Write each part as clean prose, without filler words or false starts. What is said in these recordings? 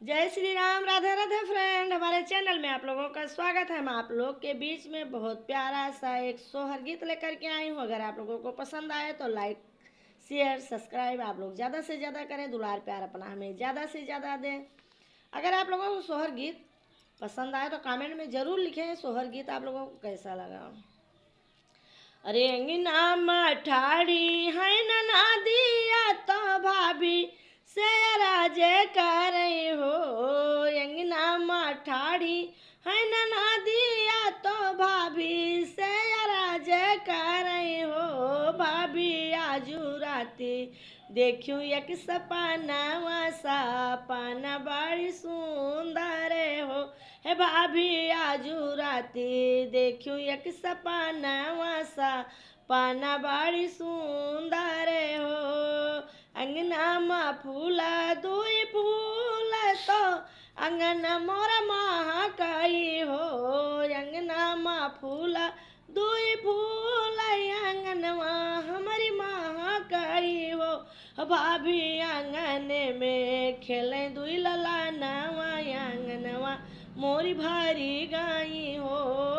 जय श्री राम। राधे राधे फ्रेंड, हमारे चैनल में आप लोगों का स्वागत है। मैं आप लोग के बीच में बहुत प्यारा सा एक सोहर गीत लेकर के आई हूँ। अगर आप लोगों को पसंद आए तो लाइक शेयर सब्सक्राइब आप लोग ज़्यादा से ज़्यादा करें। दुलार प्यार अपना हमें ज़्यादा से ज़्यादा दें। अगर आप लोगों को सोहर गीत पसंद आए तो कमेंट में ज़रूर लिखें सोहर गीत आप लोगों को कैसा लगा। अरे अंगना मठाड़ी है ना दिया तो भाभी से राजे कर हो। अंगना मठाड़ी है ना दिया तो भाभी से राजे कर हो। भाभी आजू राती देखूं एक सपना सपना बड़ी सुंदर हो। हे भाभी आजू राती देखूं एक सपना सपना बड़ी सुंदर हो। अंगना में फूला दुई फूल तो अंगन मोरा महकई हो। अंगना में फूला दुई फूल अंगनवा हमारी महकई हो। भाभी आंगन में खेले दुई लला नवा आंगनवा मोरी भारी गाई हो।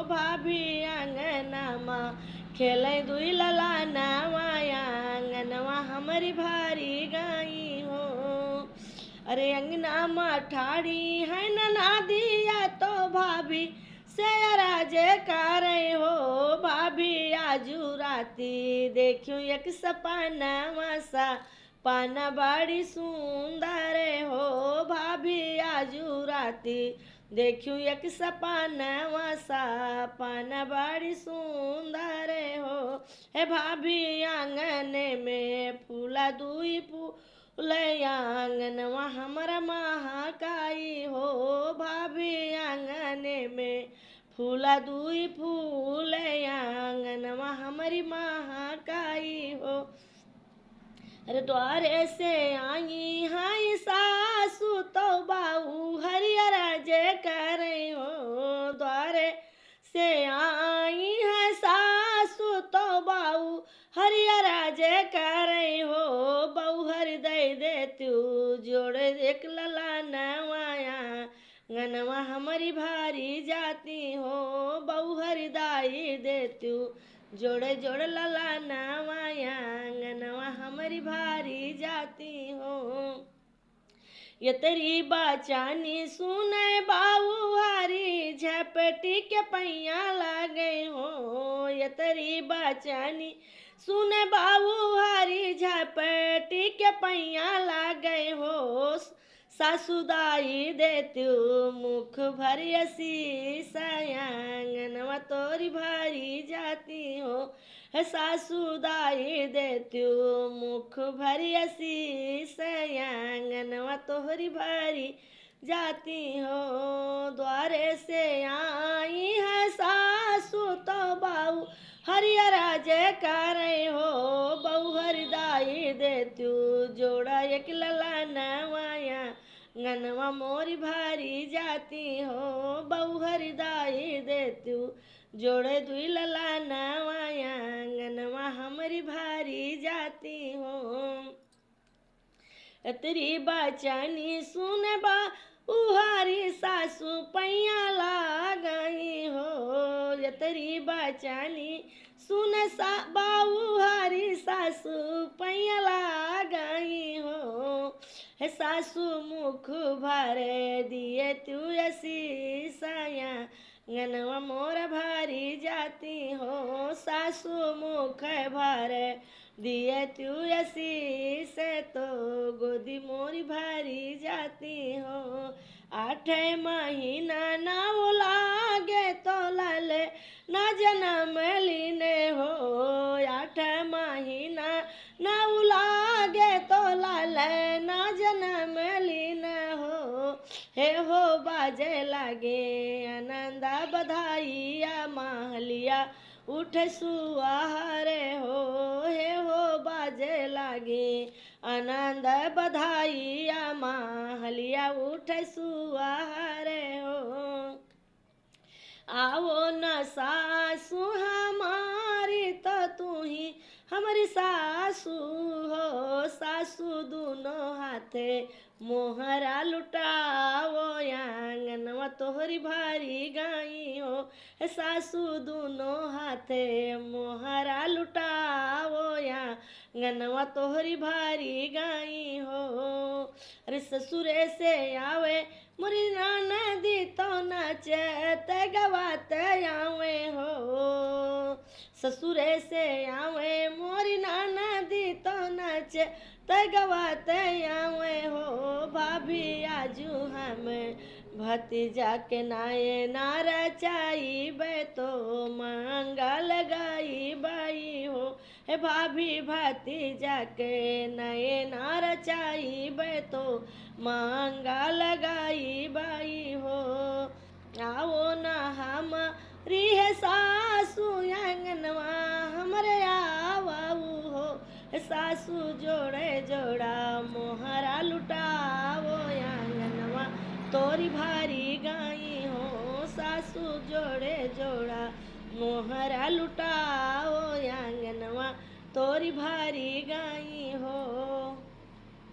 भाभी आंगना माँ खेले दुई लला नवा आंगनवा हमारी भारी गाई हो। अरे अंगना मठाड़ी है ना दिया तो भाभी से राजे कर हो। भाभी आजू राती देखूं एक सपना सपना बड़ी सुंदर हो। भाभी आजू राती देखूं एक सपना सपना बड़ी सुंदर हो। हे भाभी आंगन में फूला दुई फूल आंगनवा हमारा महकाई हो। भाभी आंगन में फूला दुई फूल आंगनवा हमारी महकाई हो। अरे द्वारे से आई हाई सासू तो बाऊ हरियर जय कर हो। द्वारे से आई है सासू तो बाऊ हरियर जय कर हो। बहू हरि दे तू जोड़े एक लला नवाया गनवा हमारी भारी जाती हो। बहू हरि दाई दे तू जोड़े जोड़े लला नवाया गनवा हमारी भारी जाती हो। ये तेरी बाचानी सुने बाबू हारी झपटी के पैया लगे हो। ये तेरी बाचानी सुने बाबू हारी झपटी के पैया लगे हो। सासुदाई देतू मुख भरी सयांगनवा तोरी भारी जाती हो। सासुदाई देतू मुख भरी सयांगनवा तोहरी भरी जाती हो। द्वारे से आई है सासू तो बाऊ हरियर जय कर हो। बहू हरिदाई देतू जोड़ा एक लला नवाया गनवा मोरी भारी जाती हो। बहू हरिदाई देतू जोड़े दुई लला नवाया गनवा हमारी भारी जाती हो। तेरी बाचानी सुने बा उहारी सासू पैया गई हो। ये तेरी बाचानी सुने बाऊ हारी सासू पैया गई हो। हे सासू मुख भरे दिए तू ऐसी साया गनवा मोर भारी जाती हो। सासू मुख भरे दिए तू ऐसी से तो गोदी मोरी भारी जाती हो। 8 महीना ना लागे तो लाले ना जन्म लीने हो। 8 महीना ना लागे तो लाले ना जन्म लीने हो। हे हो बाजे लागे आनंदा बधाइया महलिया उठ सुहारे हो। हे हो बाजे लागे आनंद बधाइया महलिया उठ सुहारे हो। आओ न सासू हमारी तो तू ही हमारी सासू हो। सासू दोनों हाथे मोहरा लुटा आंगनवा तोहरी भारी गाई हो, सासू दोनों हाथे मोहरा लुटावो आंगनवा तोहरी भारी गाई हो। अरे ससुरे से आवे मोरी नदी तो नाचत गवात आवे हो, ससुरे से आवे मोरी नदी तो नाचे गवात आवे हो। भाभी आजू हम भतीजा के नाये नार चाई बे तो मांगा लगाई बाई हो, हे भाभी भतीजा के नए नार चाई बे तो मांगा लगाई बाई हो। आओ ना हमारी है सासू आंगनवा हमरे आवाऊ हो, सासू जोड़े जोड़ा मोहरा लुटावो आंगनवा तोरी भारी गाई हो, सासू जोड़े जोड़ा मोहरा लुटाओ आंगनवा तोरी भारी गाई हो।